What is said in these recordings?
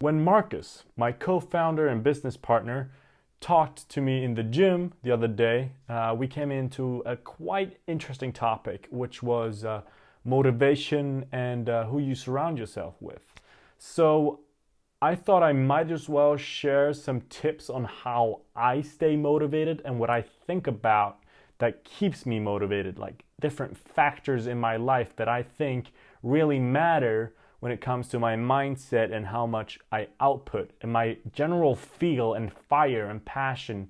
When Marcus, my co-founder and business partner, talked to me in the gym the other day, we came into a quite interesting topic, which was motivation and who you surround yourself with. So I thought I might as well share some tips on how I stay motivated and what I think about that keeps me motivated, like different factors in my life that I think really matter when it comes to my mindset and how much I output and my general feel and fire and passion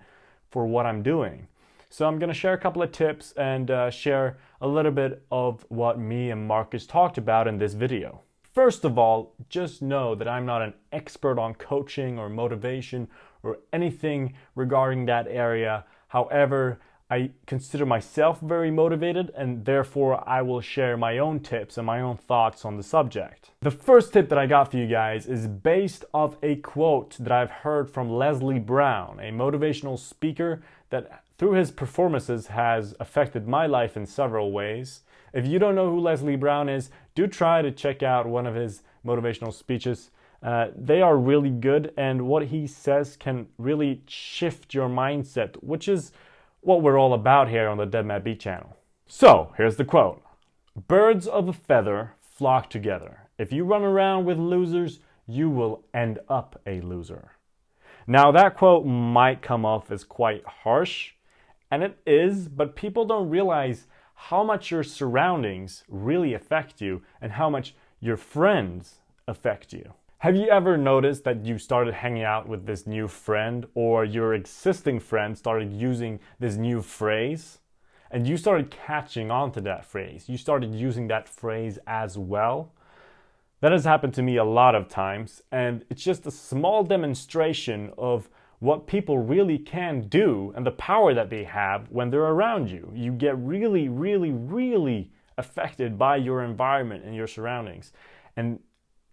for what I'm doing. So I'm going to share a couple of tips and share a little bit of what me and Marcus talked about in this video. First of all, just know that I'm not an expert on coaching or motivation or anything regarding that area. However, I consider myself very motivated, and therefore I will share my own tips and my own thoughts on the subject. The first tip that I got for you guys is based off a quote that I've heard from Leslie Brown, a motivational speaker that through his performances has affected my life in several ways. If you don't know who Leslie Brown is, do try to check out one of his motivational speeches. They are really good, and what he says can really shift your mindset, which is what we're all about here on the Dead Man Beat channel. So, here's the quote. "Birds of a feather flock together. If you run around with losers, you will end up a loser." Now, that quote might come off as quite harsh, and it is, but people don't realize how much your surroundings really affect you and how much your friends affect you. Have you ever noticed that you started hanging out with this new friend, or your existing friend started using this new phrase and you started catching on to that phrase? You started using that phrase as well. That has happened to me a lot of times, and it's just a small demonstration of what people really can do and the power that they have when they're around you. You get really, really, really affected by your environment and your surroundings. And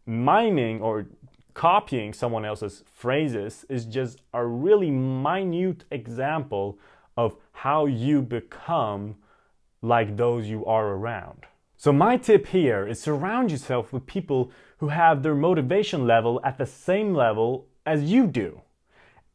miming or copying someone else's phrases is just a really minute example of how you become like those you are around. So my tip here is surround yourself with people who have their motivation level at the same level as you do.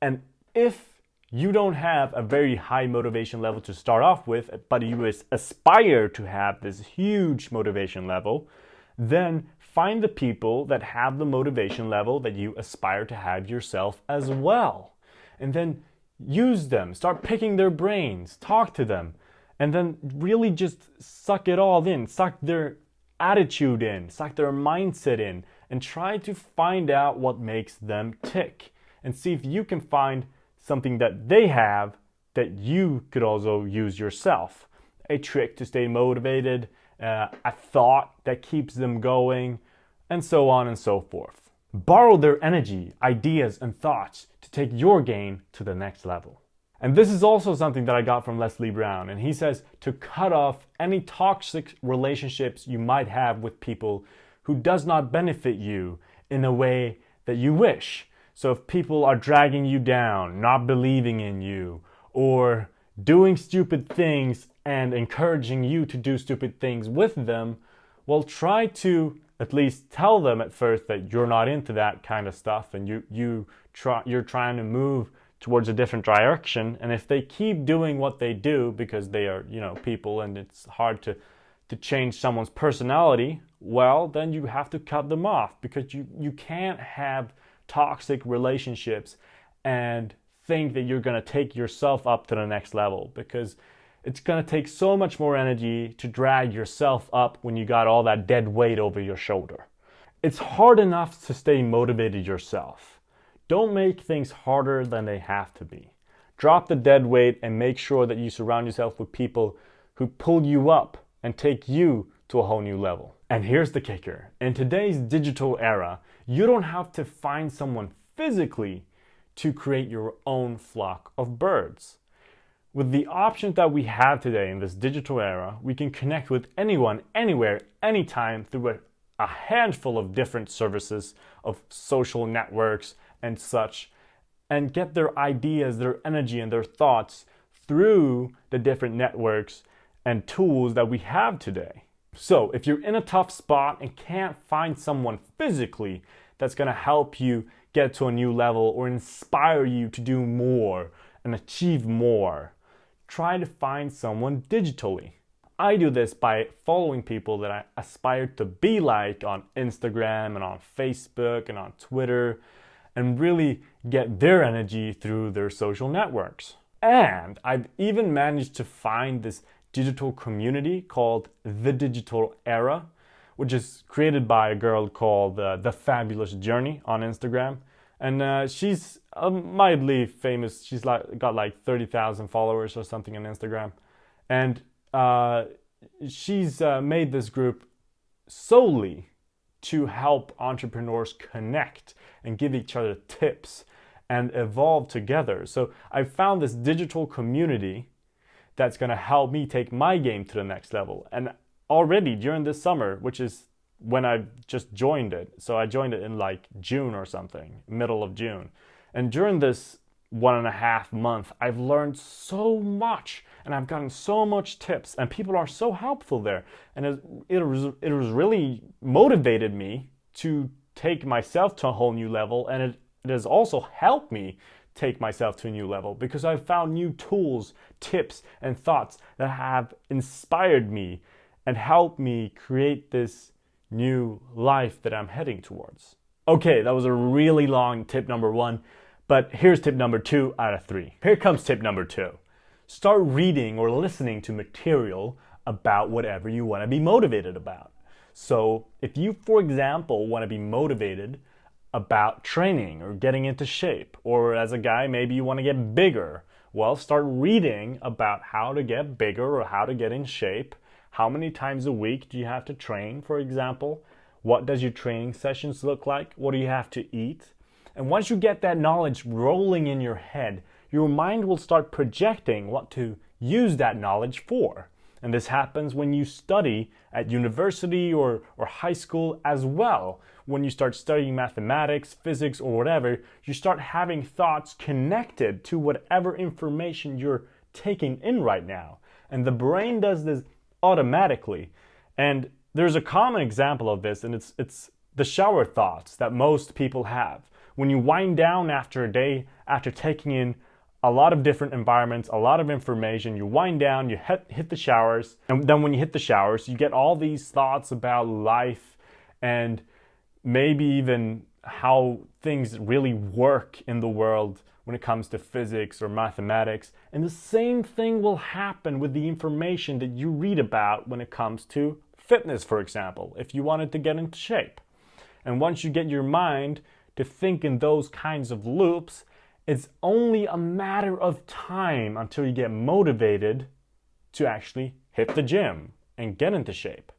And if you don't have a very high motivation level to start off with, but you aspire to have this huge motivation level, then find the people that have the motivation level that you aspire to have yourself as well. And then use them, start picking their brains, talk to them, and then really just suck it all in, suck their attitude in, suck their mindset in, and try to find out what makes them tick. And see if you can find something that they have that you could also use yourself. A trick to stay motivated, a thought that keeps them going, and so on and so forth. Borrow their energy, ideas, and thoughts to take your game to the next level. And this is also something that I got from Leslie Brown, and he says to cut off any toxic relationships you might have with people who does not benefit you in a way that you wish. So if people are dragging you down, not believing in you, or doing stupid things and encouraging you to do stupid things with them, well, try to at least tell them at first that you're not into that kind of stuff and you're trying to move towards a different direction. And if they keep doing what they do because they are, people, and it's hard to change someone's personality, well, then you have to cut them off, because you can't have toxic relationships and think that you're going to take yourself up to the next level, because it's going to take so much more energy to drag yourself up when you got all that dead weight over your shoulder. It's hard enough to stay motivated yourself. Don't make things harder than they have to be. Drop the dead weight and make sure that you surround yourself with people who pull you up and take you to a whole new level. And here's the kicker. In today's digital era, you don't have to find someone physically to create your own flock of birds. With the options that we have today in this digital era, we can connect with anyone, anywhere, anytime through a handful of different services of social networks and such, and get their ideas, their energy, and their thoughts through the different networks and tools that we have today. So if you're in a tough spot and can't find someone physically, that's going to help you get to a new level or inspire you to do more and achieve more. Try to find someone digitally. I do this by following people that I aspire to be like on Instagram and on Facebook and on Twitter, and really get their energy through their social networks. And I've even managed to find this digital community called The Digital Era, which is created by a girl called The Fabulous Journey on Instagram. And she's mildly famous. She's got like 30,000 followers or something on Instagram. And she's made this group solely to help entrepreneurs connect and give each other tips and evolve together. So I found this digital community that's going to help me take my game to the next level. And already during this summer, which is when I just joined it, so I joined it in like June or something, middle of June. And during this 1.5 months, I've learned so much and I've gotten so much tips, and people are so helpful there. And it was really motivated me to take myself to a whole new level, and it has also helped me take myself to a new level because I've found new tools, tips, and thoughts that have inspired me and helped me create this new life that I'm heading towards. Okay, that was a really long tip number 1, but here's tip number 2 out of 3. Here comes tip number 2. Start reading or listening to material about whatever you want to be motivated about. So if you, for example, want to be motivated about training or getting into shape, or as a guy, maybe you want to get bigger, well, start reading about how to get bigger or how to get in shape. How many times a week do you have to train, for example? What does your training sessions look like? What do you have to eat? And once you get that knowledge rolling in your head, your mind will start projecting what to use that knowledge for. And this happens when you study at university or high school as well. When you start studying mathematics, physics, or whatever, you start having thoughts connected to whatever information you're taking in right now. And the brain does this automatically. And there's a common example of this, and it's the shower thoughts that most people have. When you wind down after a day, after taking in a lot of different environments, a lot of information, you wind down, you hit the showers, and then when you hit the showers, you get all these thoughts about life and maybe even how things really work in the world when it comes to physics or mathematics. And the same thing will happen with the information that you read about when it comes to fitness, for example, if you wanted to get into shape. And once you get your mind to think in those kinds of loops, it's only a matter of time until you get motivated to actually hit the gym and get into shape.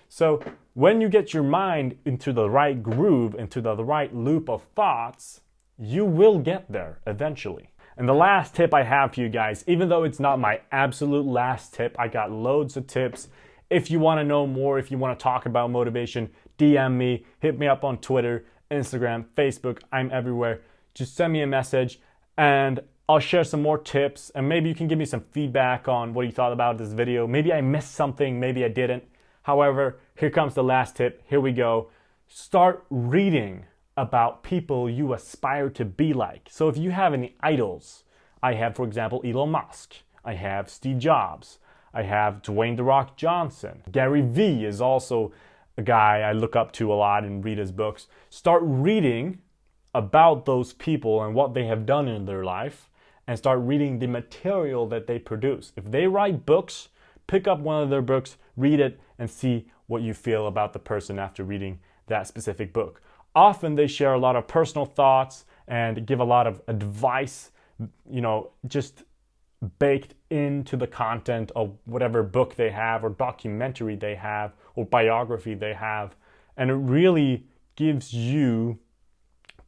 So when you get your mind into the right groove, into the right loop of thoughts, you will get there eventually. And the last tip I have for you guys, even though it's not my absolute last tip, I got loads of tips. If you want to know more, if you want to talk about motivation, DM me, hit me up on Twitter, Instagram, Facebook, I'm everywhere. Just send me a message and I'll share some more tips, and maybe you can give me some feedback on what you thought about this video. Maybe I missed something, maybe I didn't. However, here comes the last tip. Here we go. Start reading about people you aspire to be like. So if you have any idols, I have, for example, Elon Musk. I have Steve Jobs. I have Dwayne "The Rock" Johnson. Gary Vee is also a guy I look up to a lot and read his books. Start reading about those people and what they have done in their life, and start reading the material that they produce. If they write books, pick up one of their books, read it, and see what you feel about the person after reading that specific book. Often they share a lot of personal thoughts and give a lot of advice, just baked into the content of whatever book they have or documentary they have or biography they have. And it really gives you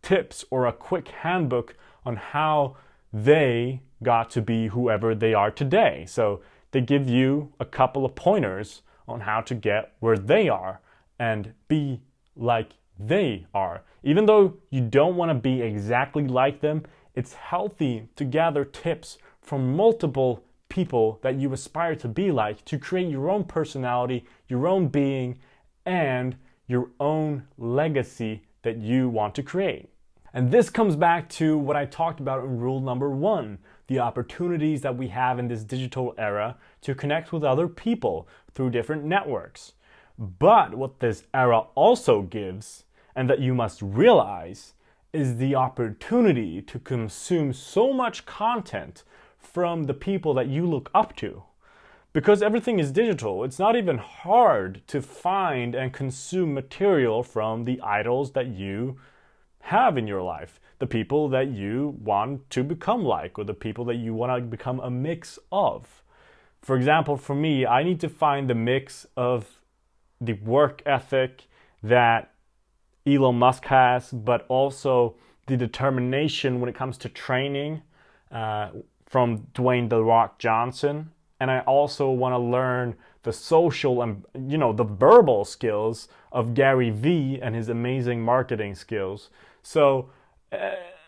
tips or a quick handbook on how they got to be whoever they are today. So they give you a couple of pointers on how to get where they are and be like they are. Even though you don't want to be exactly like them, it's healthy to gather tips from multiple people that you aspire to be like, to create your own personality, your own being, and your own legacy that you want to create. And this comes back to what I talked about in rule number 1, the opportunities that we have in this digital era to connect with other people through different networks. But what this era also gives, and that you must realize, is the opportunity to consume so much content from the people that you look up to. Because everything is digital, it's not even hard to find and consume material from the idols that you have in your life, the people that you want to become like, or the people that you want to become a mix of. For example, for me, I need to find the mix of the work ethic that Elon Musk has, but also the determination when it comes to training from Dwayne "The Rock" Johnson. And I also want to learn the social and, the verbal skills of Gary Vee and his amazing marketing skills. So,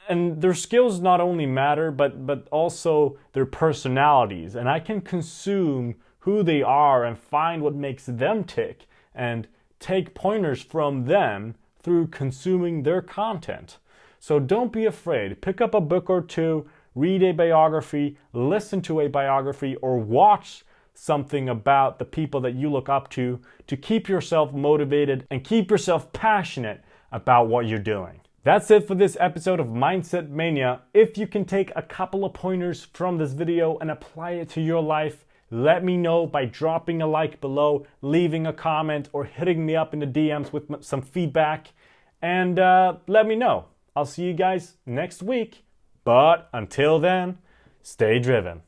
and their skills not only matter, but also their personalities. And I can consume who they are and find what makes them tick and take pointers from them through consuming their content. So don't be afraid. Pick up a book or two, read a biography, listen to a biography, or watch something about the people that you look up to keep yourself motivated and keep yourself passionate about what you're doing. That's it for this episode of Mindset Mania. If you can take a couple of pointers from this video and apply it to your life, let me know by dropping a like below, leaving a comment, or hitting me up in the DMs with some feedback. And let me know. I'll see you guys next week. But until then, stay driven.